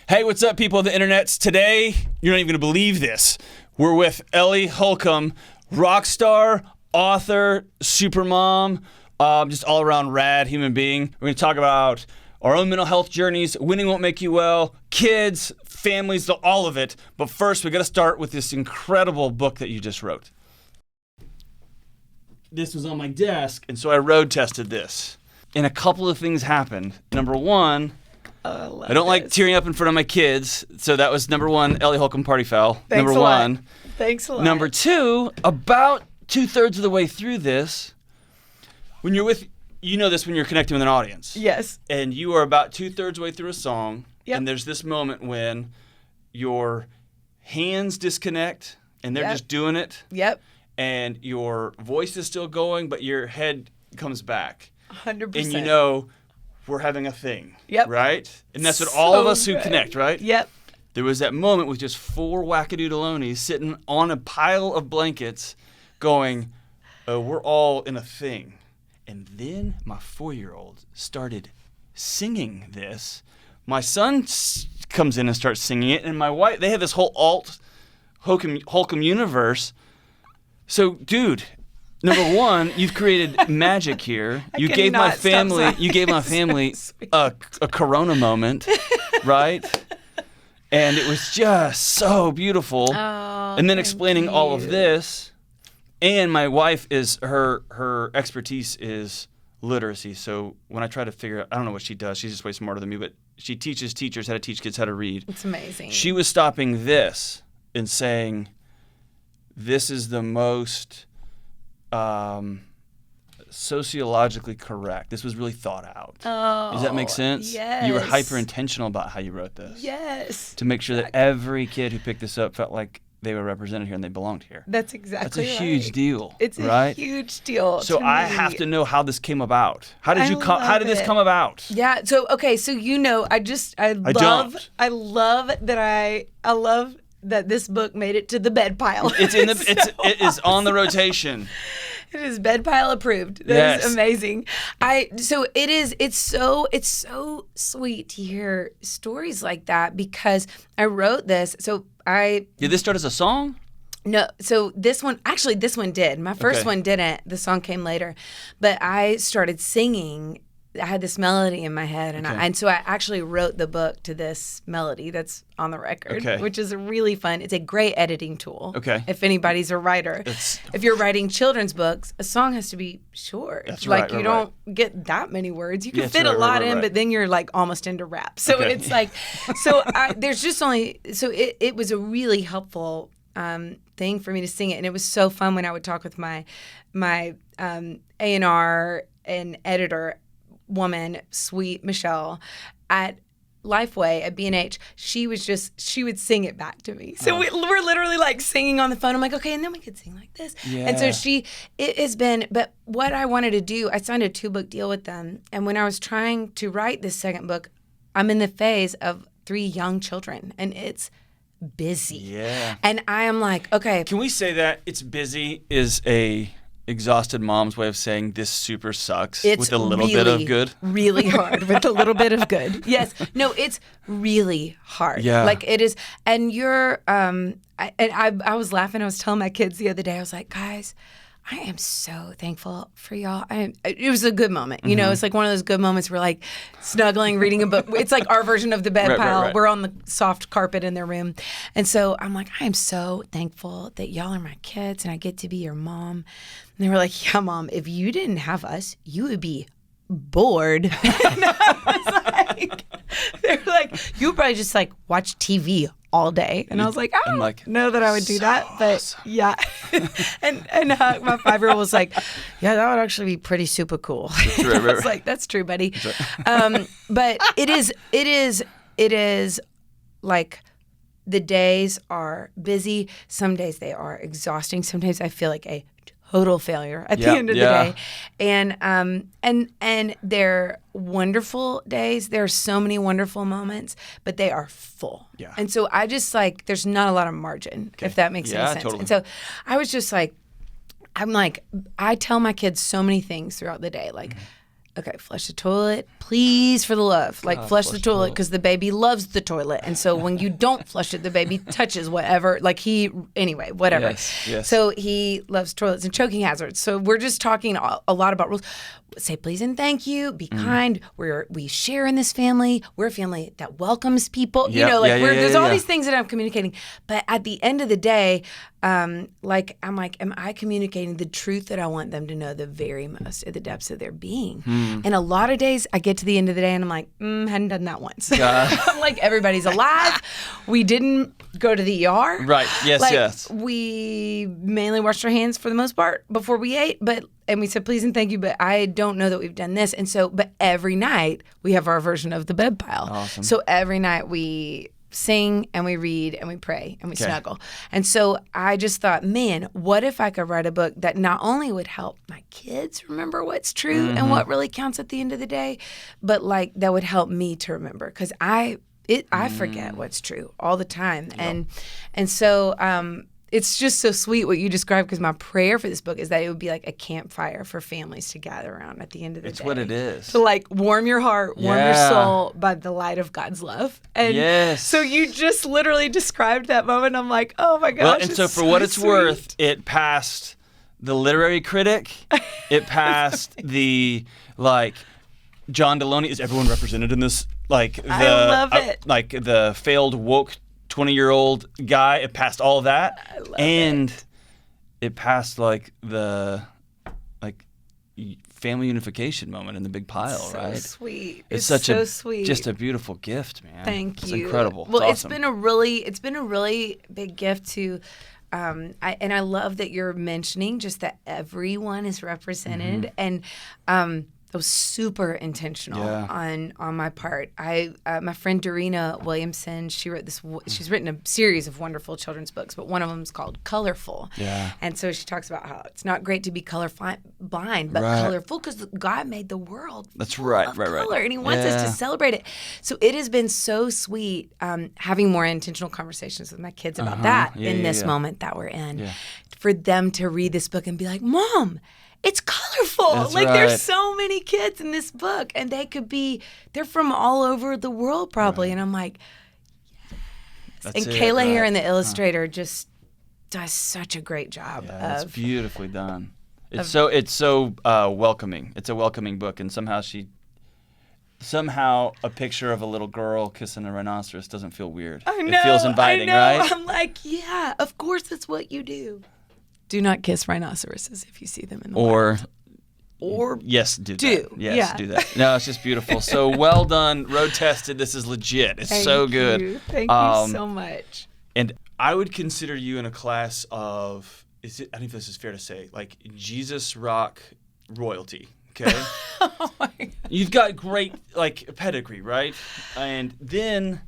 Hey, what's up, people of the internets? Today, you're not even going to believe this. We're with Ellie Holcomb, rock star, author, supermom, just all-around rad human being. We're going to talk about our own mental health journeys, winning won't make you well, kids, families, all of it. But first, we got to start with this incredible book that you just wrote. This was on my desk, and so I road tested this. And a couple of things happened. Number one, I don't like tearing up in front of my kids, so that was number one, Ellie Holcomb party foul. Thanks number a lot. one. Thanks a lot. Number two, about 2/3 of the way through this, when you're with, you know this when you're connecting with an audience. Yes. And you are about 2/3 of the way through a song, Yep. and there's this moment when your hands disconnect, and they're Yep. just doing it, Yep. and your voice is still going, but your head comes back. 100%. And you know, we're having a thing. Yep. Right? And that's what all of So us who good. connect, right? Yep. There was that moment with just 4 wackadoo Delonys sitting on a pile of blankets going, oh, we're all in a thing. And then my 4-year-old started singing this. My son comes in and starts singing it. And my wife, they have this whole Holcomb universe. So, dude, number one, you've created magic here. You gave my family a Corona moment, right? And it was just so beautiful. Oh, and then thank explaining all of you. this. And my wife is her expertise is literacy. So when I try to figure out, I don't know what she does. She's just way smarter than me, but she teaches teachers how to teach kids how to read. It's amazing. She was stopping this and saying, this is the most sociologically correct. This was really thought out. Oh, Does that make sense? Yes. You were hyper intentional about how you wrote this. Yes. To make sure that every kid who picked this up felt like they were represented here and they belonged here. That's exactly That's a right. huge deal. It's right? a huge deal. So to I me. have to know how this came about. How did I you come? How love did this it. come about? Yeah. So okay. So I jumped. I love that this book made it to the bed pile. It is on the rotation. It is bed pile approved. That is amazing. It's so sweet to hear stories like that because I wrote this. Did this start as a song? No, so this one did. My first one didn't. The song came later. But I started singing. I had this melody in my head, and so I actually wrote the book to this melody that's on the record, which is really fun. It's a great editing tool. Okay. If anybody's a writer, if you're writing children's books, a song has to be short. That's like right, you don't get that many words. You can fit a lot in, but then you're like almost into rap. So it's like, there's just only it was a really helpful thing for me to sing it, and it was so fun when I would talk with my A&R and editor woman, sweet Michelle, at Lifeway at B&H. She would sing it back to me. So we're literally like singing on the phone. I'm like, okay, and then we could sing like this. Yeah. And so it has been, but what I wanted to do, I signed a 2-book deal with them. And when I was trying to write this second book, I'm in the phase of 3 young children, and it's busy. Yeah. And I am like, okay. Can we say that it's busy is a exhausted mom's way of saying this super sucks with a little bit of good? Really hard with a little bit of good. Yes. No, it's really hard. Yeah. Like it is. And you're, I was laughing. I was telling my kids the other day, I was like, guys, I am so thankful for y'all. It was a good moment. You know, it's like one of those good moments where like snuggling, reading a book. It's like our version of the bed pile. Right. We're on the soft carpet in their room. And so I'm like, I am so thankful that y'all are my kids and I get to be your mom. And they were like, yeah, Mom, if you didn't have us, you would be bored. And I was like, they were like, you would probably just like watch TV all day. And I was like, I don't know that I would do that. But awesome. yeah. and my 5-year-old was like, yeah, that would actually be pretty super cool. I was like, that's true, buddy. But it is like the days are busy. Some days they are exhausting. Sometimes I feel like a total failure at the end of the day. And they're wonderful days. There are so many wonderful moments, but they are full. Yeah. And so I just like, there's not a lot of margin, if that makes any sense. Totally. And so I was just like, I tell my kids so many things throughout the day. Like, okay, flush the toilet, please, for the love. Like, God, flush the toilet because the baby loves the toilet. And so when you don't flush it, the baby touches whatever. Like, anyway, whatever. Yes. So he loves toilets and choking hazards. So we're just talking a lot about rules. Say please and thank you. Be kind. We share in this family. We're a family that welcomes people. You Yep. know, like there's all Yeah. these things that I'm communicating. But at the end of the day, am I communicating the truth that I want them to know the very most at the depths of their being? And a lot of days I get to the end of the day and I'm like, hadn't done that once. I'm like, everybody's alive. We didn't go to the ER. Right. Yes. Like, yes. We mainly washed our hands for the most part before we ate, and we said please and thank you, but I don't know that we've done this. And so, but every night we have our version of the bed pile. Awesome. So every night we sing and we read and we pray and we snuggle. And so I just thought, man, what if I could write a book that not only would help my kids remember what's true and what really counts at the end of the day, but like that would help me to remember, because I forget what's true all the time. Yep. And so it's just so sweet what you described, because my prayer for this book is that it would be like a campfire for families to gather around at the end of the day. It's what it is. To like warm your heart, warm your soul by the light of God's love. And so you just literally described that moment. I'm like, oh my gosh. Well, and so for what it's worth, it passed the literary critic. It passed the, like, John Delony. Is everyone represented in this? Like, I love it. Like the failed woke 20-year-old guy. It passed all of that. I love and it passed like the family unification moment in the big pile, so right? Sweet. It's such so sweet. Just a beautiful gift, man. Thank you. It's incredible. Well, it's awesome. It's been a really big gift to I love that you're mentioning just that everyone is represented, and it was super intentional on my part. My friend Dorena Williamson, she's written a series of wonderful children's books, but one of them is called Colorful. Yeah. And so she talks about how it's not great to be blind, but colorful, because God made the world. That's full right, of right. color, and He wants us to celebrate it. So it has been so sweet having more intentional conversations with my kids about that in this moment that we're in. Yeah. For them to read this book and be like, Mom, it's colorful. That's like, right. there's so many kids in this book, and they're from all over the world probably. And I'm like, yes. And Kayla Hare, the illustrator, just does such a great job. Yeah, it's beautifully done. It's so welcoming. It's a welcoming book, and somehow a picture of a little girl kissing a rhinoceros doesn't feel weird. I know. It feels inviting, I know. right? I'm like, yeah, of course that's what you do. Do not kiss rhinoceroses if you see them in the wild. Or yes, do that. Yes, do that. No, it's just beautiful. So well done, road tested. This is legit. It's so good. Thank you so much. And I would consider you in a class of, I don't know if this is fair to say, like Jesus rock royalty. Okay. Oh my God. You've got great pedigree, right? And then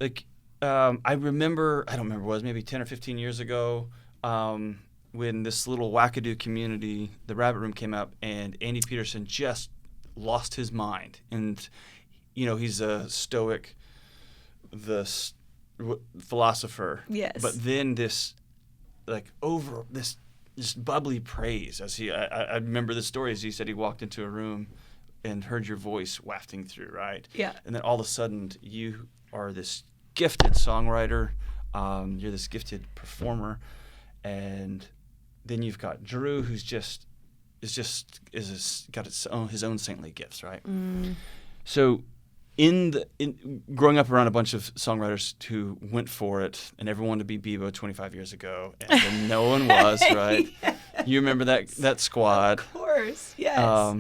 I don't remember what it was, maybe 10 or 15 years ago. When this little wackadoo community, the Rabbit Room, came up, and Andy Peterson just lost his mind. And, he's a stoic, philosopher. Yes. But then this bubbly praise as I remember the story as he said he walked into a room and heard your voice wafting through, right? Yeah. And then all of a sudden you are this gifted songwriter, you're this gifted performer, and then you've got Drew, who's got his own saintly gifts, right? So in growing up around a bunch of songwriters who went for it, and everyone wanted to be Bebo 25 years ago, and then no one was, right? Yes. You remember that squad? Of course, yes.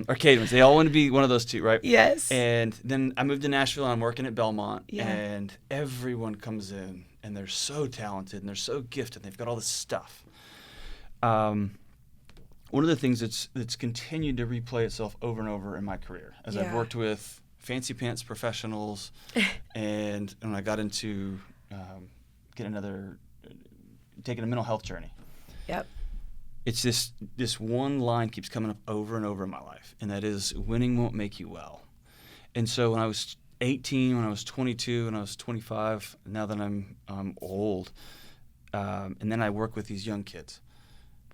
Arcade, they all wanted to be one of those two, right? Yes. And then I moved to Nashville, and I'm working at Belmont, and everyone comes in, and they're so talented, and they're so gifted, and they've got all this stuff. One of the things that's continued to replay itself over and over in my career, as I've worked with fancy pants professionals, and when I got into taking a mental health journey. Yep. It's this one line keeps coming up over and over in my life, and that is, winning won't make you well. And so when I was 18, when I was 22, when I was 25, now that I'm old, and then I work with these young kids.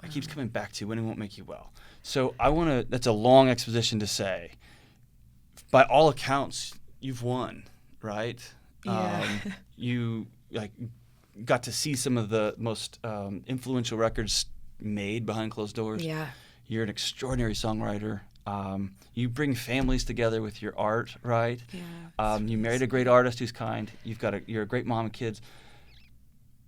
I keeps coming back to winning won't make you well. So I want to, that's a long exposition to say, by all accounts, you've won, right? Yeah. You got to see some of the most influential records made behind closed doors. Yeah. You're an extraordinary songwriter. You bring families together with your art, right? Yeah. You married a great artist who's kind. You're a great mom and kids.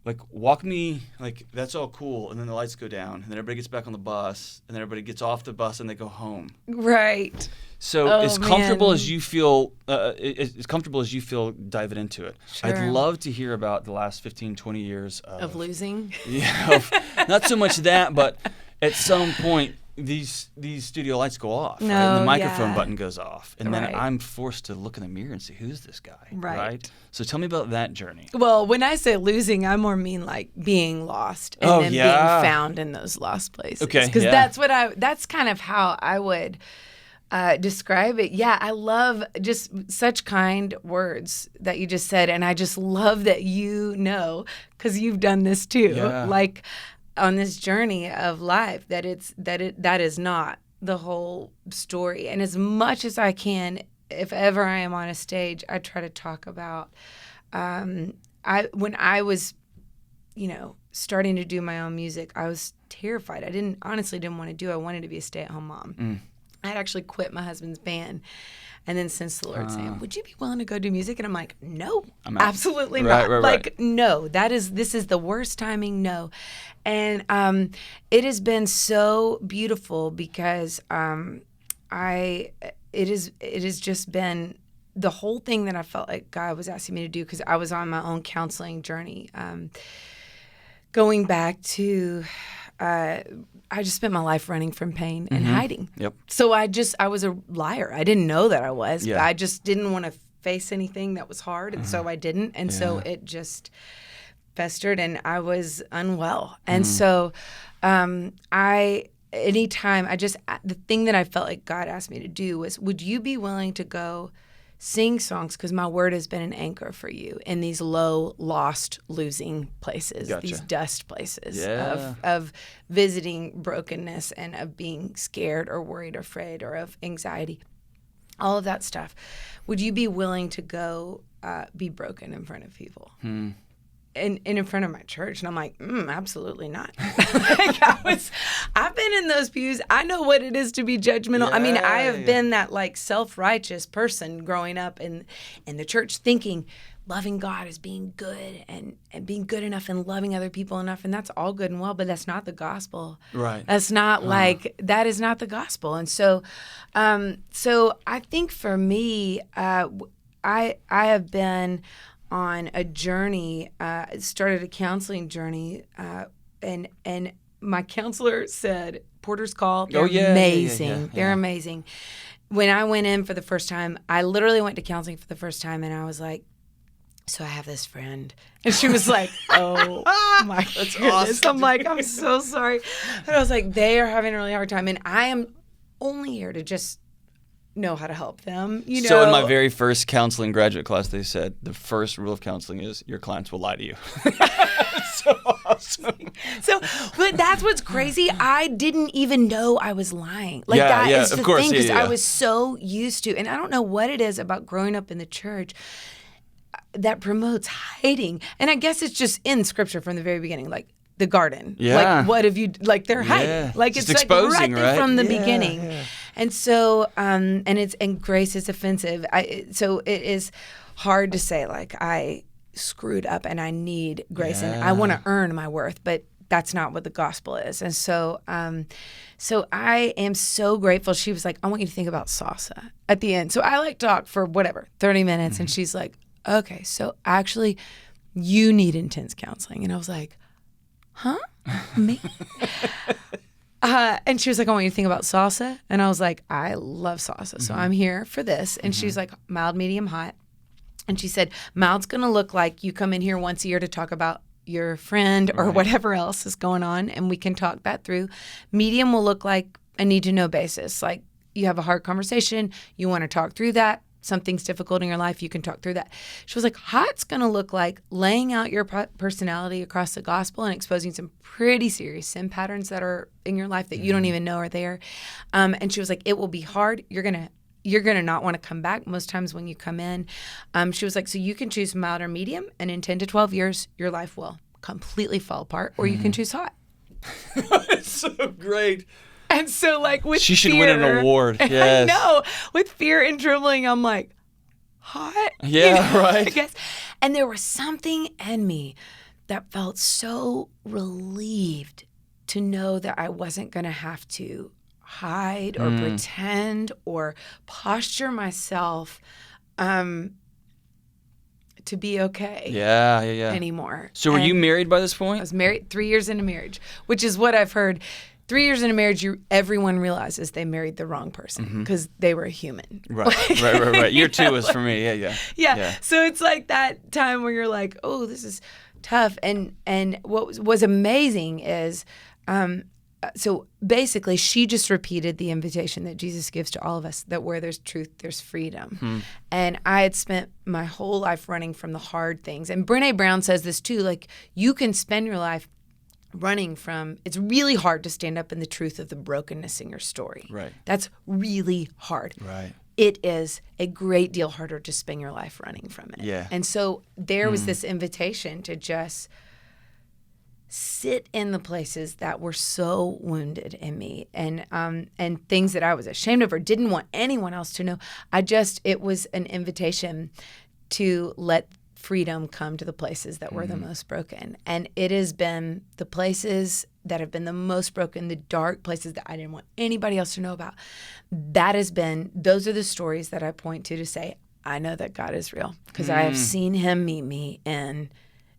Like, walk me, like, that's all cool, and then the lights go down, and then everybody gets back on the bus, and then everybody gets off the bus, and they go home. Right. So as comfortable as you feel, diving into it. Sure. I'd love to hear about the last 15, 20 years Of losing? Yeah, not so much that, but at some point, these studio lights go off, right? And the microphone button goes off, and then I'm forced to look in the mirror and say, "Who's this guy?" Right. So tell me about that journey. Well, when I say losing, I more mean like being lost and then being found in those lost places. Okay, because that's kind of how I would describe it. Yeah, I love just such kind words that you just said, and I just love that because you've done this too. Yeah. Like, on this journey of life, that is not the whole story. And as much as I can, if ever I am on a stage, I try to talk about when I was, starting to do my own music, I was terrified. I honestly didn't want to do it. I wanted to be a stay-at-home mom. I had actually quit my husband's band. And then since the Lord saying, would you be willing to go do music? And I'm like, no, absolutely not. No, this is the worst timing, no. And it has been so beautiful because it has just been the whole thing that I felt like God was asking me to do, because I was on my own counseling journey. Going back to... I just spent my life running from pain and hiding. Yep. So I was a liar. I didn't know that I was, but I just didn't want to face anything that was hard, and so I didn't. And so it just festered, and I was unwell. And so the thing that I felt like God asked me to do was, would you be willing to go sing songs, because my word has been an anchor for you in these low, lost, losing places, these dust places of visiting brokenness and of being scared or worried or afraid or of anxiety, all of that stuff. Would you be willing to go be broken in front of people? And in front of my church? And I'm like, absolutely not. I've been in those pews. I know what it is to be judgmental. I mean, I have been that like self-righteous person growing up in the church, thinking loving God is being good and being good enough and loving other people enough. And that's all good and well, but that's not the gospel. Right. That's not that is not the gospel. And so, so I think for me, I have been on a journey, started a counseling journey, and my counselor said, Porter's Call, they're amazing. They're amazing. When I went in for the first time, I literally went to counseling for the first time, and I was like, so I have this friend. And she was like, oh, my goodness. Awesome. I'm like, I'm so sorry. And I was like, they are having a really hard time, and I am only here to just know how to help them, So in my very first counseling graduate class, they said the first rule of counseling is your clients will lie to you. So awesome. But that's what's crazy. I didn't even know I was lying. Like, that is the thing, because I was so used to, and I don't know what it is about growing up in the church that promotes hiding. And I guess it's just in Scripture from the very beginning, like the garden. Like, what have you, like, they're hiding. Like, just it's exposing, like right there from the Yeah. beginning. And so, and grace is offensive. So it is hard to say, like, I screwed up and I need grace and I want to earn my worth, but that's not what the gospel is. And so, so I am so grateful. She was like, I want you to think about salsa at the end. So I like talk for 30 minutes, and she's like, okay, so actually you need intense counseling. And I was like, huh? Me? And she was like, I want you to think about salsa. And I was like, I love salsa, so I'm here for this. And she's like, mild, medium, hot. And she said, mild's going to look like you come in here once a year to talk about your friend or whatever else is going on, and we can talk that through. Medium will look like a need-to-know basis, like you have a hard conversation, you want to talk through that. something's difficult in your life, you can talk through that. She was like, hot's going to look like laying out your personality across the gospel and exposing some pretty serious sin patterns that are in your life that you don't even know are there. And she was like, it will be hard. You're going to not want to come back most times when you come in. She was like, so you can choose mild or medium, and in 10 to 12 years, your life will completely fall apart, or you can choose hot. It's so great. And so, like, with she should fear, win an award. Yes. I know. With fear and trembling, I'm like, hot? Yeah, right. I guess. And there was something in me that felt so relieved to know that I wasn't going to have to hide or pretend or posture myself to be okay anymore. So were you married by this point? I was married 3 years into marriage, which is what I've heard. 3 years into marriage, everyone realizes they married the wrong person because they were a human. Right. Year 2 was for me. Yeah. So it's like that time where you're like, oh, this is tough. And what was amazing is, so basically, she just repeated the invitation that Jesus gives to all of us, that where there's truth, there's freedom. And I had spent my whole life running from the hard things. And Brené Brown says this too, like, you can spend your life running from, it's really hard to stand up in the truth of the brokenness in your story. Right. That's really hard. Right. It is a great deal harder to spend your life running from it. Yeah. And so there was this invitation to just sit in the places that were so wounded in me and things that I was ashamed of or didn't want anyone else to know. It was an invitation to let freedom come to the places that were the most broken. And it has been the places that have been the most broken, the dark places that I didn't want anybody else to know about. Those are the stories that I point to say, I know that God is real, because I have seen him meet me in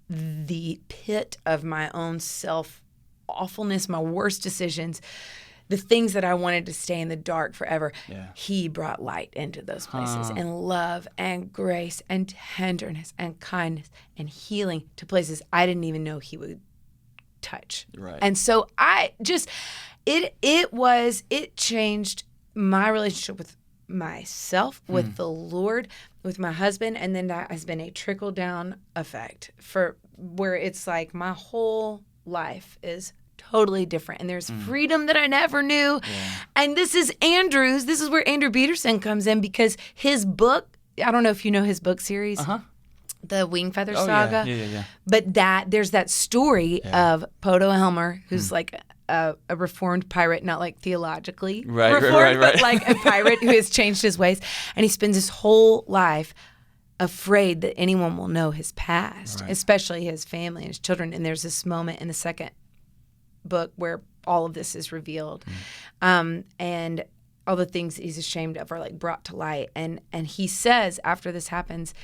the pit of my own self-awfulness, my worst decisions, the things that I wanted to stay in the dark forever. Yeah. He brought light into those places and love and grace and tenderness and kindness and healing to places I didn't even know he would touch. Right. And so it changed my relationship with myself, with the Lord, with my husband, and then that has been a trickle down effect for where it's like my whole life is totally different, and there's freedom that I never knew. Yeah. And this is where Andrew Peterson comes in, because his book, I don't know if you know his book series, the Wing Feather Saga. Yeah. But there's that story of Poto Helmer, who's like a reformed pirate, not like theologically reformed, but like a pirate who has changed his ways. And he spends his whole life afraid that anyone will know his past, especially his family and his children. And there's this moment in the second book where all of this is revealed. And all the things that he's ashamed of are like brought to light. And he says after this happens,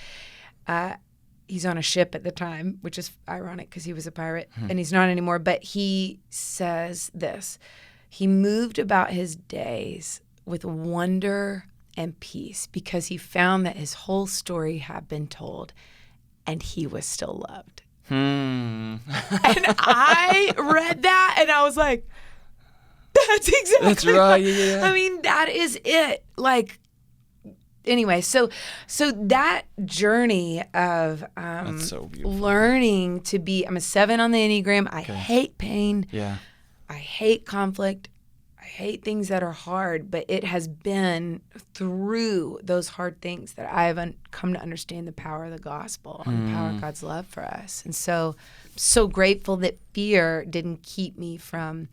he's on a ship at the time, which is ironic because he was a pirate and he's not anymore. But he says this: he moved about his days with wonder and peace because he found that his whole story had been told and he was still loved. And I read that and I was like, that's exactly that's right. Yeah. I mean, that is it. Like, anyway, so that journey of that's so beautiful. Learning to be, I'm a 7 on the Enneagram. I hate pain. Yeah. I hate conflict. I hate things that are hard, but it has been through those hard things that I've come to understand the power of the gospel and the power of God's love for us. And so I'm so grateful that fear didn't keep me from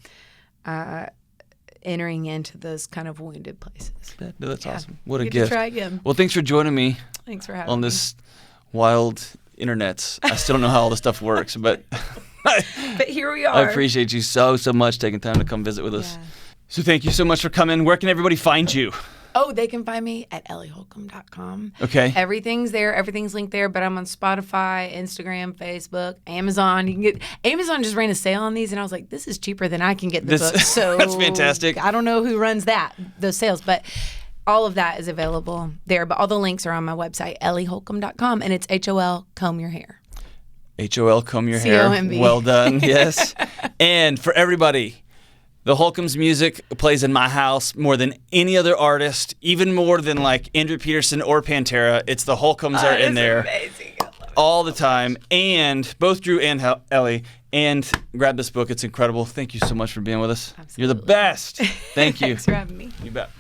entering into those kind of wounded places. Yeah, no, that's awesome. What a Get gift. to try again. Well, thanks for joining me. Thanks for having me. On this wild internet. I still don't know how all this stuff works, but but here we are. I appreciate you so much taking time to come visit with us. So thank you so much for coming. Where can everybody find you? Oh, they can find me at ellieholcomb.com. Okay. Everything's there. Everything's linked there. But I'm on Spotify, Instagram, Facebook, Amazon. Amazon just ran a sale on these, and I was like, this is cheaper than I can get the book. So that's fantastic. I don't know who runs those sales, but all of that is available there. But all the links are on my website, ellieholcomb.com, and it's HOL, comb your hair. HOL, comb your hair. C-O-M-B. Well done. Yes. And for everybody, The Holcomb's music plays in my house more than any other artist, even more than like Andrew Peterson or Pantera. It's the Holcombs are in there amazing. all the time. And both Drew and Ellie. And grab this book. It's incredible. Thank you so much for being with us. Absolutely. You're the best. Thank you. Thanks for having me. You bet.